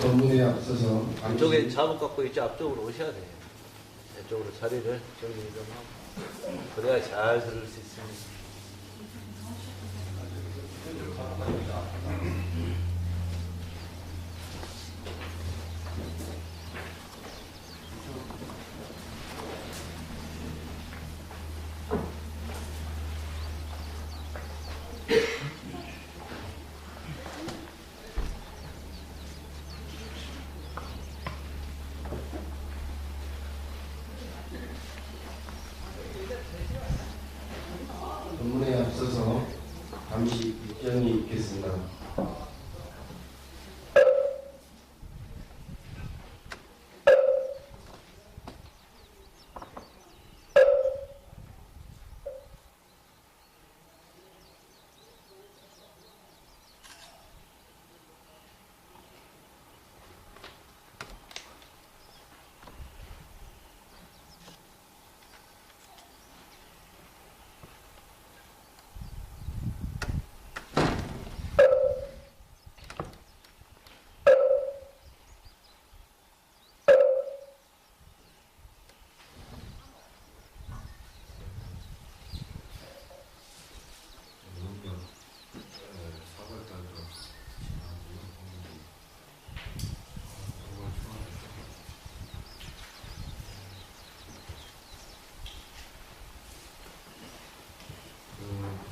법문에 앞서서 앞쪽에 잘못 갖고 있지 앞쪽으로 오셔야 돼요. 이쪽으로 자리를 정리 좀 하고 그래야 잘 들을 수 있습니다. 법문에 앞서서 잠시 입장이 있겠습니다.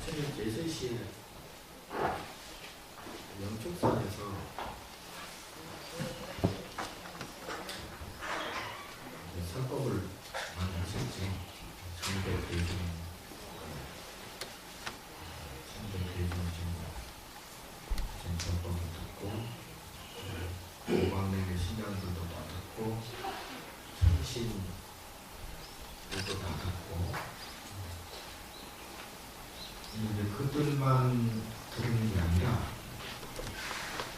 최근 제주시에 영축산에서 설법을 많이 하셨죠. 청백대중 지금 설법을 듣고 오방내의 신장들도 다 듣고 청신들도 다 듣고 이제 그들만 듣는 게 아니라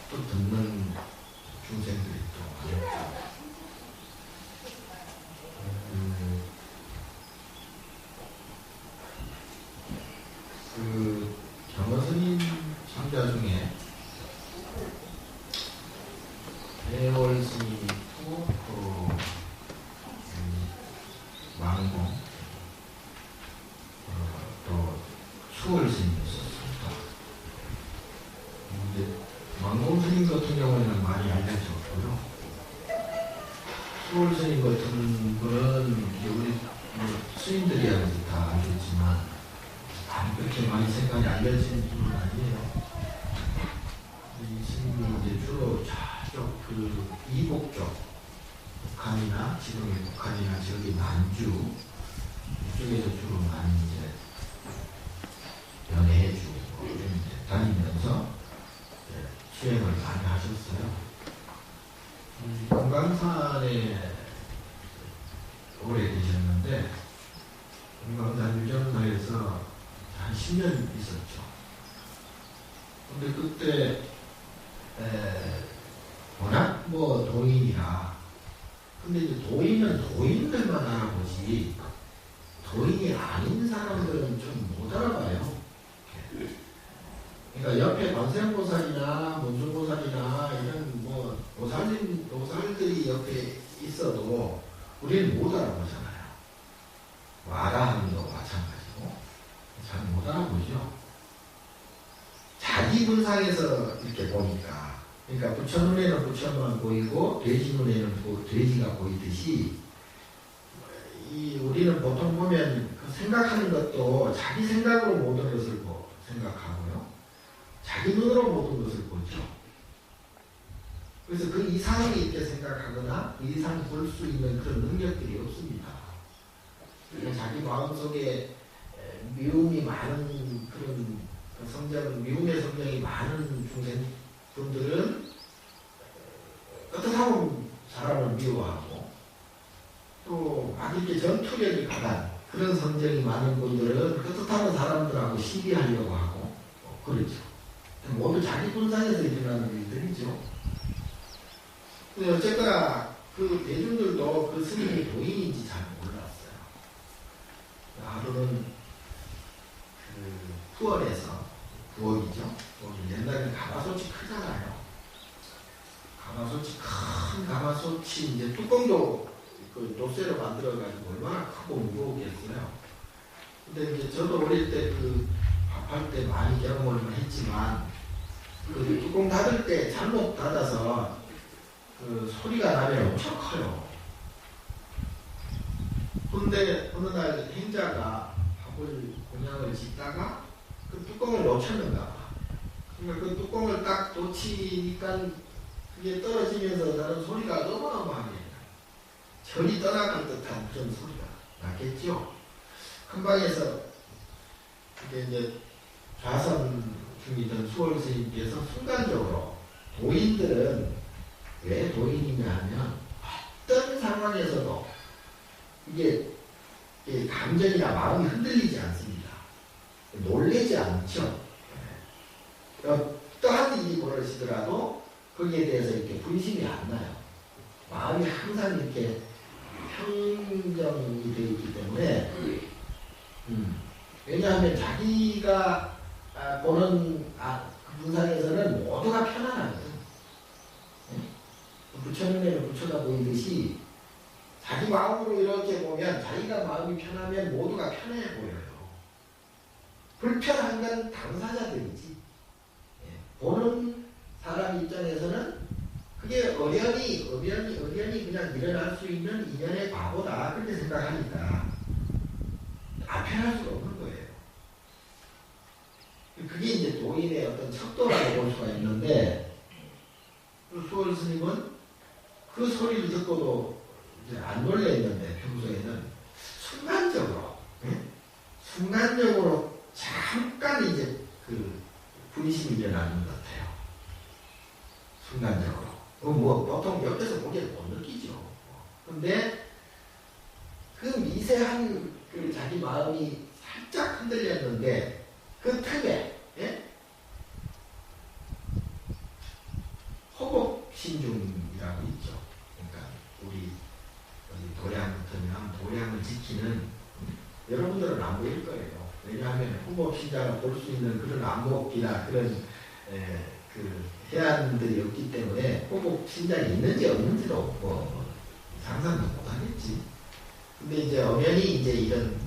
또 듣는 중생들이 또 많았죠. 그 경허스님 상자 중에 대월 스님이 있고 또 망공 또 수월 스님이 있었습니다. 근데 망공 스님 같은 경우에는 많이 알려졌고요. 수월 스님 같은 분은 우리 스님들이야 다 알겠지만 그렇게 많이 생각이 알려진 분은 아니에요. 이 스님이 이제 주로 저쪽 그 이북 쪽 북한이나 지금의 북한이나 저기 난주 이쪽에서 주로 많이 이제 연애해주고 이런 데 다니면서 수행을 많이 하셨어요. 금강산에 오래 계셨는데 금강산 유정사에서 한 10년 있었죠. 근데 그때 워낙 뭐 도인이라 근데 이제 도인은 도인들만 알아보지 도인이 아닌 사람들은 좀 못 알아봐요. 그러니까 옆에 관세음보살이나 문殊보살이나 이런 뭐 보살들이 옆에 있어도 우리는 못 알아보잖아요. 아라함도 마찬가지고 잘 못 알아보죠. 자기 분상에서 이렇게 보니까 그러니까 부처 눈에는 부처만 보이고 돼지 눈에는 돼지가 보이듯이 우리는 보통 보면 그 생각하는 것도 자기 생각으로 모든 것을 생각하고요. 자기 눈으로 모든 것을 보죠. 그래서 그 이상이 있게 생각하거나 그 이상 볼 수 있는 그런 능력들이 없습니다. 자기 마음속에 미움이 많은 그런 미움의 성정이 많은 중생분들은 어떻하면 사람을 미워하고 또 막 이렇게 전투력이 강한 그런 성정이 많은 분들은 어떻하면 사람들하고 시비하려고 하고 그러죠. 모두 자기 분상에서 일어나는 일들이죠. 근데 어쨌거나 그 대중들도 그 스님이 도인인지 잘 몰랐어요. 하루는 그 후원에서 부엌이죠. 옛날에 가마솥이 크잖아요. 가마솥이 가마솥이 이제 뚜껑도 그 녹쇠로 만들어가지고 얼마나 크고 무거웠겠어요. 근데 이제 저도 어릴 때 그 밥할 때 많이 경험을 했지만 그 뚜껑 닫을 때 잘못 닫아서 그 소리가 나면 엄청 커요. 근데 어느 날 행자가 밥을 공양을 짓다가 그 뚜껑을 놓쳤는가 봐. 그러니까 그 뚜껑을 딱 놓치니까 그게 떨어지면서 나는 소리가 어마어마하게 전이 떠나갈 듯한 그런 소리가 났겠죠. 한 방에서 이게 이제 좌선 중이던 수월 스님께서 순간적으로 도인들은 왜 도인이냐 하면 어떤 상황에서도 이게 감정이나 마음이 흔들리지 않습니다. 놀라지 않죠. 어떠한 일이 벌어지더라도 거기에 대해서 이렇게 분심이 안 나요. 마음이 항상 이렇게 평정이 되어 있기 때문에 왜냐하면 자기가 보는 그 분상에서는 모두가 편안하거든. 부처님에는 부처가 보이듯이 자기 마음으로 이렇게 보면 자기가 마음이 편하면 모두가 편해 보여요. 불편한 건 당사자들이지. 보는 사람 입장에서는 그게 의련히 그냥 일어날 수 있는 인연의 과보다 그렇게 생각하니까 안 편할 수가 없는 거예요. 그게 이제 도인의 어떤 척도라고 볼 수가 있는데 수월 스님은 그 소리를 듣고도 이제 안 놀랬는데 평소에는 순간적으로 잠깐 이제 그 분심이 일어나는 것 같아요. 순간적으로. 뭐 보통 옆에서 보기에는 못 느끼죠. 근데 그 미세한 그 자기 마음이 살짝 흔들렸는데 그 틈에 호복신중이라고 있죠. 그러니까 우리 도량 같으면 도량을 지키는 여러분들은 안 보일 거예요. 왜냐하면 호복신장을 볼 수 있는 그런 안목이나 그런 그 해안들이 없기 때문에 호복신장이 있는지 없는지도 없고 상상도 못하겠지. 근데 이제 엄연히 이제 이런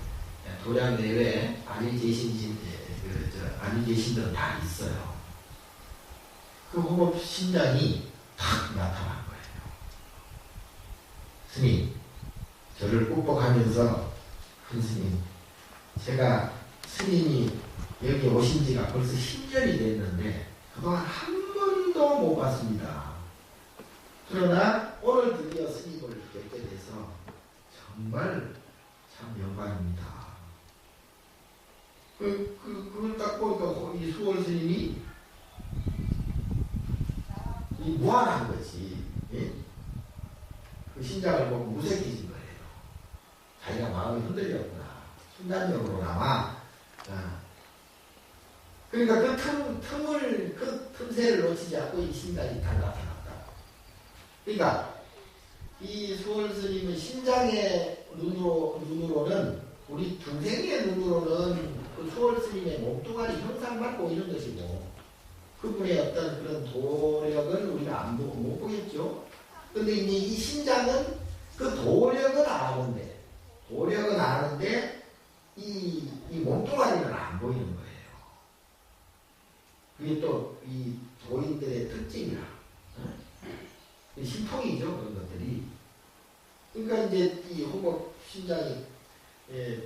도량 내외에 안위제신들은 다 있어요. 그 호복신장이 탁 나타난 거예요. 스님, 저를 꾹꾹하면서 큰 스님, 제가 스님이 여기 오신 지가 벌써 10년이 됐는데 그동안 한 번도 못 봤습니다. 그러나 오늘 드디어 스님을 뵙게 돼서 정말 참 영광입니다. 그걸 딱 보니까 이 수월 스님이 무한한 거지. 예? 그 신장을 보고 무색해진 거예요. 자기가 마음이 흔들렸구나. 순간적으로나마. 그러니까 그 틈새를 놓치지 않고 이 신장이 다 나타났다. 그러니까 이 수월 스님의 신장의 눈으로는 우리 중생의 눈으로는 그 수월 스님의 몸뚱아리 형상만 보이는 것이고 그분의 어떤 그런 도력은 우리가 못 보겠죠. 근데 이제 이 신장은 그 도력은 아는데 이 몸뚱아리는 안 보이는 거예요. 그게 또 이 도인들의 특징이라. 신통이죠, 그런 것들이. 그러니까 이제 이 호복 신장이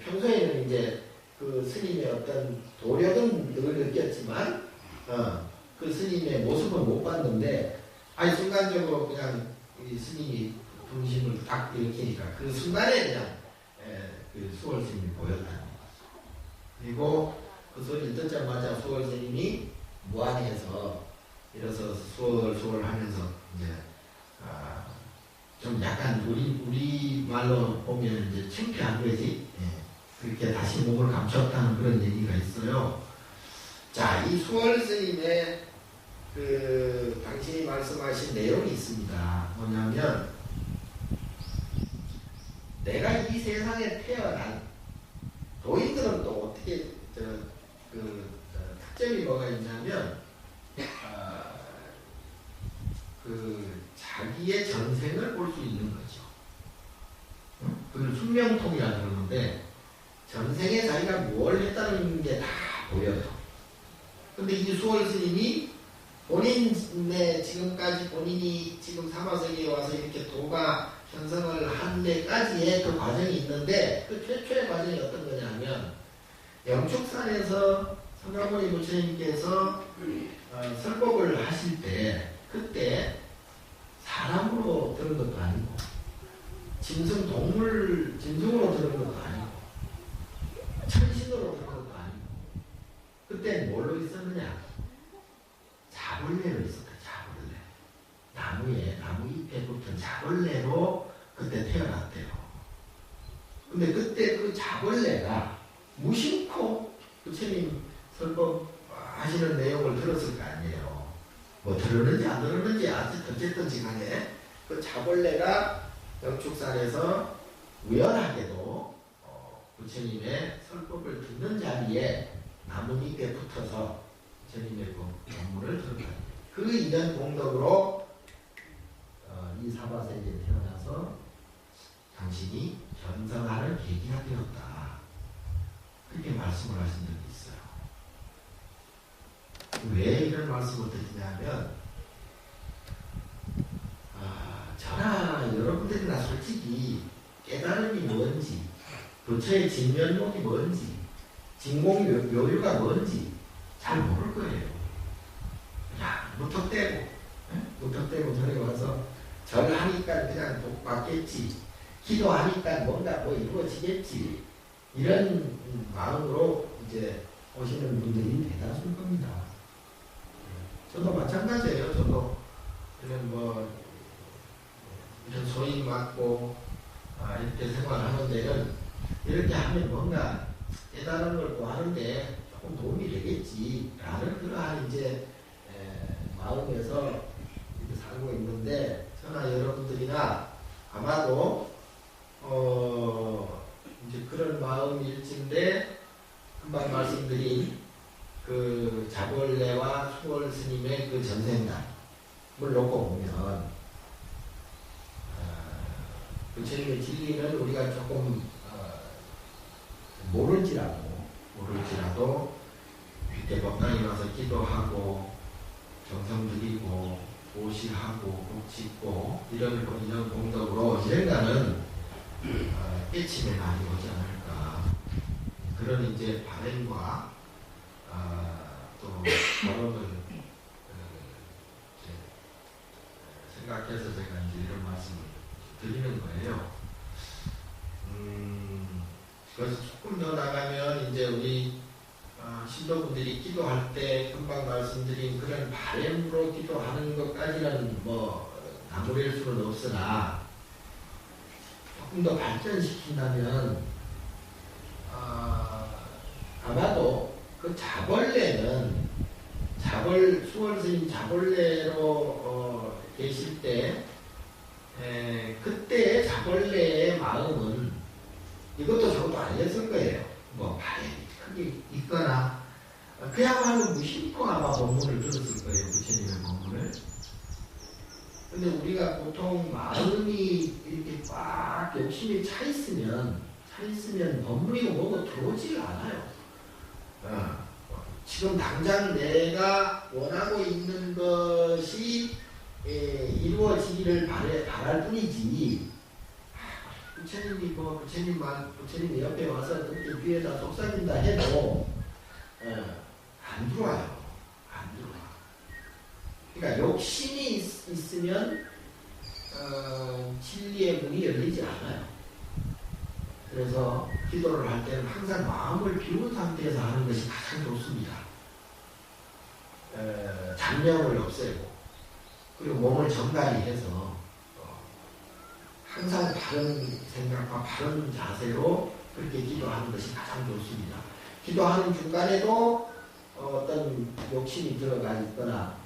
평소에는 이제 그 스님의 어떤 도력은 늘 느꼈지만 그 스님의 모습은 못 봤는데 순간적으로 그냥 이 스님이 분심을 딱 일으키니까 그 순간에 그냥 그 수월 스님이 보였다는 거죠. 그리고 그 소리를 듣자마자 수월 스님이 무안해서 일어서서 수월 하면서 이제 좀 약간 우리 말로 보면 이제 창피한 거지. 그렇게 다시 몸을 감췄다는 그런 얘기가 있어요. 자, 이 수월 스님의 그 당신이 말씀하신 내용이 있습니다. 뭐냐면 내가 이 세상에 태어난 도인들은 또 어떻게 특징이 뭐가 있냐면 그 자기 자기의 전생을 볼 수 있는 거죠. 그걸 숙명통이라고 그러는데 전생에 자기가 뭘 했다는 게 다 보여요. 근데 이 수월 스님이 본인의 지금까지 본인이 지금 사마세계에 와서 이렇게 도가 현성을 한 데까지의 그 과정이 있는데 그 최초의 과정이 어떤 거냐면 영축산에서 성가모니 부처님께서 설법을 하실 때 그때 사람으로 들은 것도 아니고 짐승 동물 짐승으로 들은 것도 아니고 천신으로 들은 것도 아니고 그때 뭘로 있었느냐? 자벌레로 있었다. 자벌레. 나무 잎에 붙은 자벌레로 그때 태어났대요. 근데 그때 그 자벌레가 무심코 부처님 설법 하시는 내용을 들었을 거 아니에요. 뭐 들었는지 안 들었는지 어쨌든지 간에 그 자벌레가 영축산에서 우연하게도 부처님의 설법을 듣는 자리에 나뭇잎에 붙어서 부처님의 그 법문을 들었다. 그 인연 공덕으로 이 사바세계에 태어나서 당신이 현성하는 계기가 되었다. 그렇게 말씀을 하신 적이 있어요. 왜 이런 말씀을 드리냐면 저나 여러분들이나 솔직히 깨달음이 뭔지 부처의 진면목이 뭔지 진공 묘유가 뭔지 잘 모를 거예요. 그냥 무턱대고 저기 와서 절하니까 그냥 복 받겠지, 기도하니까 뭔가 뭐 이루어지겠지, 이런 마음으로 이제 오시는 분들이 대다수일 겁니다. 저도 마찬가지예요. 저도 이런 소임 맞고 이렇게 생활하는 데는 이렇게 하면 뭔가 깨달은 걸 구하는데 조금 도움이 되겠지라는 그러한 이제 마음에서 이렇게 살고 있는데 저나 여러분들이나 아마도 이제 그런 마음일진데 금방 말씀드린 그 자벌레와 수월 스님의 그 전생담을 놓고 보면 부처님의 진리는 우리가 조금 모를지라도 이렇게 법당에 와서 기도하고 정성 드리고 보시하고 복 짓고 이런 공덕으로 언젠가는 깨침에 많이 오지 않을까, 그런 이제 바램과 또 결혼을 생각해서 제가 이제 이런 말씀을 드리는 거예요. 그래서 조금 더 나가면 이제 우리 신도분들이 기도할 때 금방 말씀드린 그런 바램으로 기도하는 것까지는 뭐 나무랄 수는 없으나 조금 더 발전시킨다면 아마도 그 자벌레는 수월스님 자벌레로 계실 때 그때의 자벌레의 마음은 이것도 저것도 아니었을 거예요. 뭐 바램이 크게 있거나 그야말로 무심코 아마 법문을 들었을 거예요. 부처님의 법문을. 근데 우리가 보통 마음이 이렇게 꽉 욕심이 차 있으면 법문이고 뭐고 들어오질 않아요. 지금 당장 내가 원하고 있는 것이 이루어지기를 바랄 뿐이지, 부처님이 옆에 와서 그렇게 귀에다 속삭인다 해도 안 들어와요. 안 들어와. 그러니까 욕심이 있으면 진리의 문이 열리지 않아요. 그래서 기도를 할 때는 항상 마음을 비운 상태에서 하는 것이 가장 좋습니다. 잡념을 없애고 그리고 몸을 정갈히 해서 항상 바른 생각과 바른 자세로 그렇게 기도하는 것이 가장 좋습니다. 기도하는 중간에도 어떤 욕심이 들어가 있거나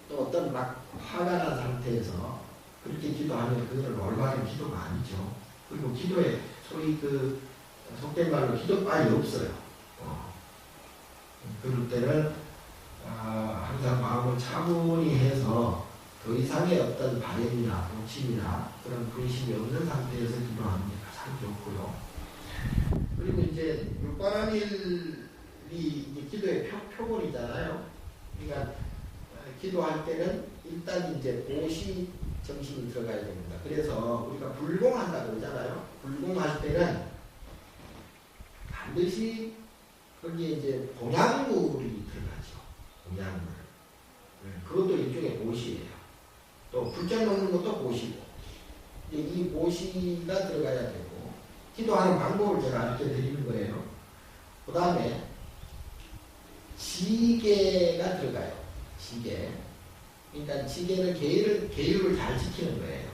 또 어떤 막 화가 난 상태에서 그렇게 기도하면 그것은 올바른 기도가 아니죠. 그리고 기도에 소위 그 속된 말로 기도빨이 없어요. 그럴 때는 항상 마음을 차분히 해서 더 이상의 어떤 바램이나 욕심이나 그런 근심이 없는 상태에서 기도하는 게 가장 좋고요. 그리고 이제 육바라밀이 이제 기도의 표본이잖아요. 그러니까 기도할 때는 일단 이제 보시 정신이 들어가야 됩니다. 그래서 우리가 불공한다 그러잖아요. 불공할 때는 반드시 거기에 이제 공양물이 들어가죠. 공양물. 그것도 일종의 보시예요. 또 불장 놓는 것도 보시고. 이제 이 보시가 들어가야 되고, 기도하는 방법을 제가 알려 드리는 거예요. 그 다음에 지게가 들어가요. 지게. 그러니까 지게는 계율을 잘 지키는 거예요.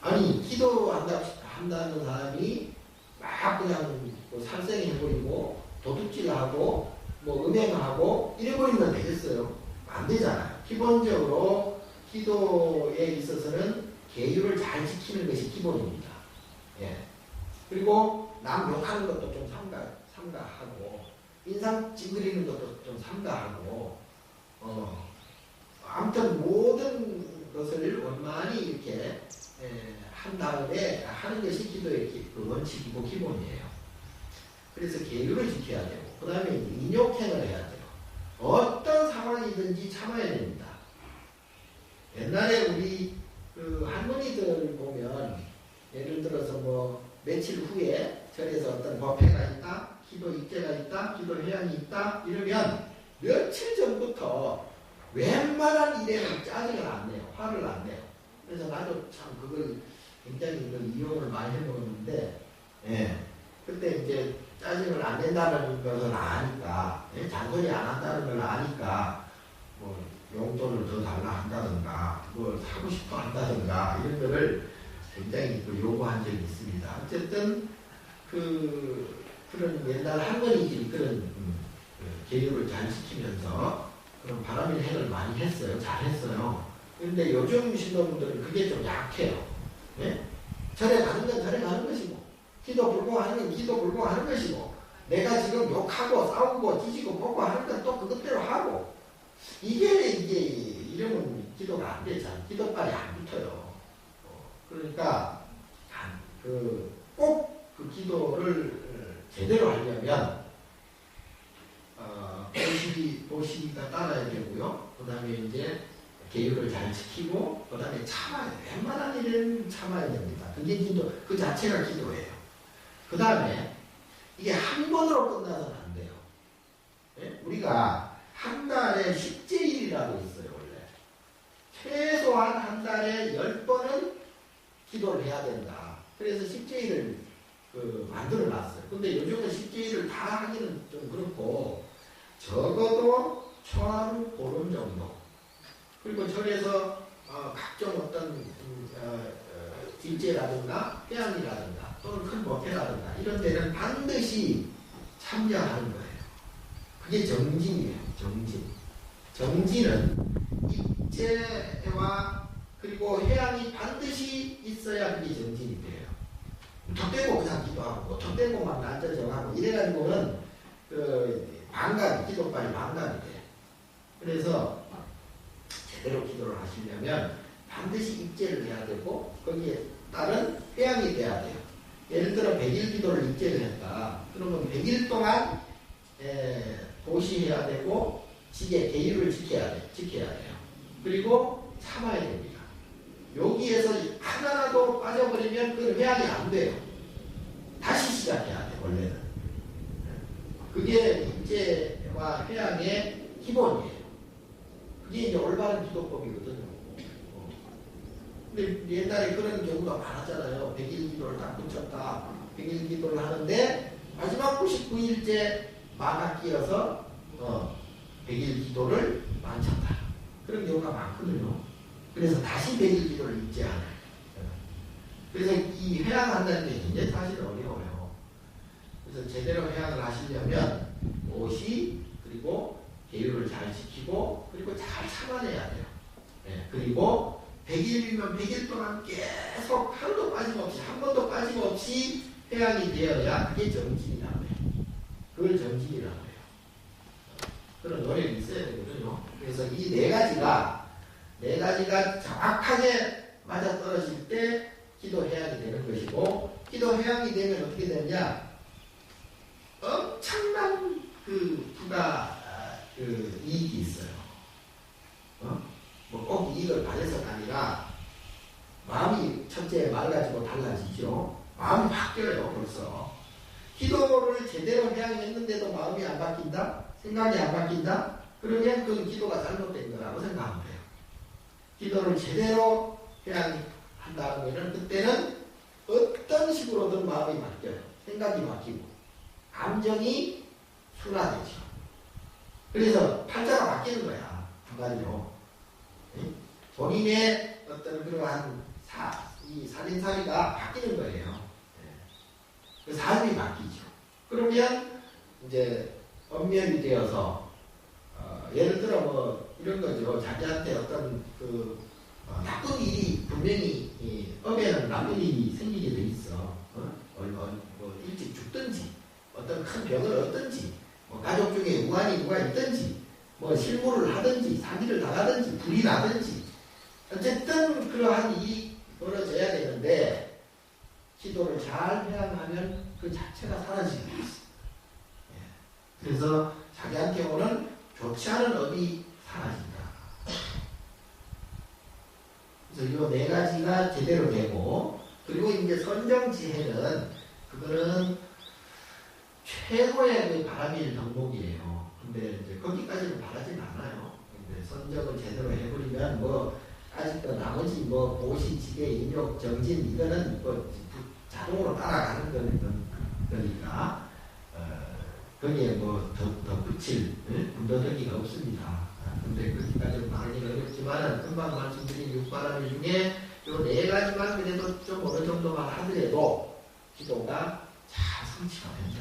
아니, 기도한다는 사람이 막 그냥 뭐 살생해버리고, 도둑질하고, 뭐 음행하고, 이래버리면 되겠어요? 안 되잖아요. 기본적으로 기도에 있어서는 계율을 잘 지키는 것이 기본입니다. 예. 그리고 남 욕하는 것도 좀 삼가하고, 인상 찡그리는 것도 좀 삼가하고, 아무튼 모든 것을 원만히 이렇게 한 다음에 하는 것이 기도의 그 원칙이고 기본이에요. 그래서 계율을 지켜야 되고, 그 다음에 인욕행을 해야 돼요. 어떤 상황이든지 참아야 됩니다. 옛날에 우리 그 할머니들 보면, 예를 들어서 뭐 며칠 후에 절에서 어떤 법회가 있다, 기도 입제가 있다, 기도 회양이 있다, 이러면 며칠 전부터 웬만한 일에는 짜증을 안 내요. 화를 안 내요. 그래서 나도 참 그걸 굉장히 이용을 많이 해먹었는데, 예. 그때 이제 짜증을 안 낸다는 것을 아니까, 예? 잔소리 안 한다는 걸 아니까, 뭐 용돈을 더 달라 한다든가, 뭘 사고 싶어 한다든가, 이런 거를 굉장히 요구한 적이 있습니다. 어쨌든, 그런 옛날 할머니들이 그런 계율을 잘 지키면서 그런 바람일 행을 많이 했어요. 잘 했어요. 그런데 요즘 신도분들은 그게 좀 약해요. 예? 절에 가는 건 절에 가는 것이고, 기도 불공하는 건 기도 불공하는 것이고, 내가 지금 욕하고 싸우고 뒤지고 먹고 하는 건 또 그것대로 하고, 이게 이러면 기도가 안 되잖아요. 기도빨이 안 붙어요. 그러니까 꼭 그 기도를 제대로 하려면 보시가 따라야 되고요. 그 다음에 이제 계율을 잘 지키고, 그 다음에 참아야 돼요. 웬만한 일은 참아야 됩니다. 그게 기도, 그 자체가 기도예요. 그 다음에 이게 한 번으로 끝나서는 안 돼요. 네? 우리가 한 달에 식제일이라고 있어요, 원래. 최소한 한 달에 10번은 기도를 해야 된다. 그래서 식제일을 만들어 놨어요. 근데 요즘은 식제일을 다 하기는 좀 그렇고, 적어도 초하루 보름 정도. 그리고 절에서 각종 어떤 딜제라든가 회양이라든가 또는 큰 법회라든가 이런 데는 반드시 참여하는 거예요. 그게 정진이에요. 정진. 정진은 입제와 그리고 회양이 반드시 있어야 그게 정진이 돼요. 덧대고 그냥 기도하고 덧대고만 앉아 정하고 이래가지고는 기도빨이 망각이 돼요. 그래서 제대로 기도를 하시려면 반드시 입제를 해야 되고, 거기에 따른 회양이 돼야 돼요. 예를 들어 100일 기도를 입제를 했다. 그러면 100일 동안 보시해야 되고, 지게 계율을 지켜야 돼요. 그리고 참아야 됩니다. 여기에서 하나라도 빠져버리면 그 회양이 안 돼요. 다시 시작해야 돼요, 원래는. 그게 입제와 회양의 기본이에요. 그게 이제 올바른 기도법이거든요. 근데 옛날에 그런 경우가 많았잖아요. 100일 기도를 딱 붙였다. 100일 기도를 하는데 마지막 99일째 마가 끼어서 100일 기도를 마쳤다. 그런 경우가 많거든요. 그래서 다시 100일 기도를 입제하는. 그래서 이 회양한다는 게 굉장히 사실 어려워요. 그래서 제대로 회양을 하시려면 옷이, 그리고 계율을 잘 지키고, 그리고 잘 참아내야 돼요. 네, 그리고 100일이면 100일 동안 계속 하루도 빠짐없이, 한 번도 빠짐없이 회양이 되어야 그게 정진이라고 해요. 그걸 정진이라고 해요. 그런 노력이 있어야 되거든요. 그래서 이 네 가지가 네 가지가 정확하게 맞아떨어질 때 기도 해양이 되는 것이고, 기도 해양이 되면 어떻게 되느냐, 엄청난 이익이 있어요. 뭐 꼭 이익을 받아서가 아니라 마음이 첫째 맑아지고 달라지죠. 마음이 바뀌어요. 벌써 기도를 제대로 해양했는데도 마음이 안 바뀐다, 생각이 안 바뀐다, 그러면 그 기도가 잘못된 거라고 생각하면 돼요. 기도를 제대로 해양한다면 그때는 어떤 식으로든 마음이 바뀌어요. 생각이 바뀌고 감정이 순화되죠. 그래서 팔자가 바뀌는 거야. 한 가지로 본인의 어떤 그러한 이 살인살이가 바뀌는 거예요. 그 삶이 바뀌죠. 그러면 이제 엄멸이 되어서 예를 들어 뭐 이런 거죠. 자기한테 어떤 나쁜 일이 분명히 업에는 나쁜 일이 생기게 돼 있어. 뭐 일찍 죽든지 어떤 큰 병을 얻든지 뭐 가족 중에 우환이 누가 있든지 뭐 실무를 하든지 사기를 당하든지 불이 나든지 어쨌든 그러한 일이 벌어져야 되는데 기도를 잘 해양하면 그 자체가 사라지게 돼 있어. 그래서 자기한테 오는 좋지 않은 업이 사라진다. 그래서 이 네 가지가 제대로 되고, 그리고 이제 선정지혜는 그거는 최고의 그 바람일 덕목이에요. 근데 이제 거기까지는 바라진 않아요. 근데 선정을 제대로 해버리면 뭐 아직도 나머지 뭐 보시, 지계, 인욕, 정진 이거는 뭐 자동으로 따라가는 거니까 거기에 뭐 더 붙일 군더더기가 없습니다. 근데 거기까지는 말하기는 어렵지만 금방 말씀드린 육바람일 중에 요 네 가지만 그래도 좀 어느 정도만 하더라도 기도가 잘 성취가 된다.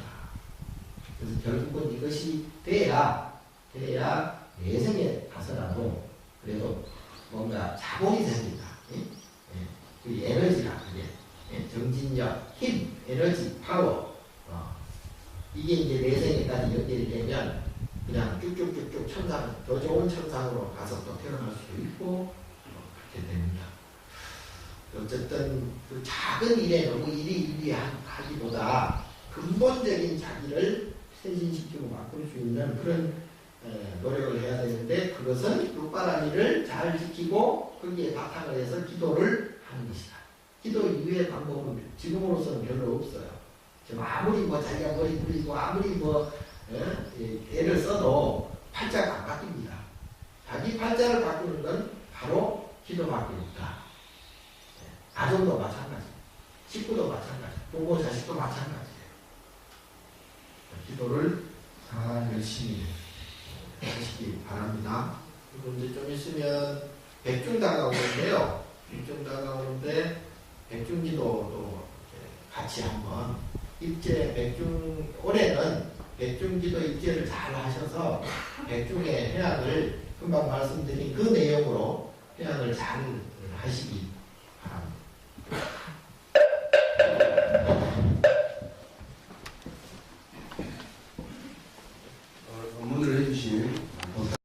그래서 결국은 이것이 돼야 내생에 가서라도 그래도 뭔가 자본이 생긴다. 그 에너지가 그게 정진력, 힘, 에너지, 파워 이게 이제 내생에까지 연결이 되면 그냥 쭉쭉쭉쭉 천상, 더 좋은 천상으로 가서 또 태어날 수도 있고 그렇게 됩니다. 어쨌든 그 작은 일에 너무 일희일비하기보다 근본적인 자기를 쇄신시키고 바꿀 수 있는 그런 노력을 해야 되는데, 그것은 육바라밀을 잘 지키고 거기에 바탕을 해서 기도를 하는 것이다. 기도 이외의 방법은 지금으로서는 별로 없어요. 지금 아무리 뭐 자기가 머리 굴리고 아무리 뭐 애를 써도 팔자가 안 바뀝니다. 자기 팔자를 바꾸는 건 바로 기도밖에 없다. 가정도 마찬가지, 식구도 마찬가지, 부모 자식도 마찬가지예요. 기도를 잘 열심히 하시기 바랍니다. 그리고 이제 좀 있으면 백중 다가오는데요. 백중 다가오는데 백중기도도 같이 한번 올해는 백중기도 입제를 잘 하셔서 백중의 해양을 금방 말씀드린 그 내용으로 해양을 잘 하시기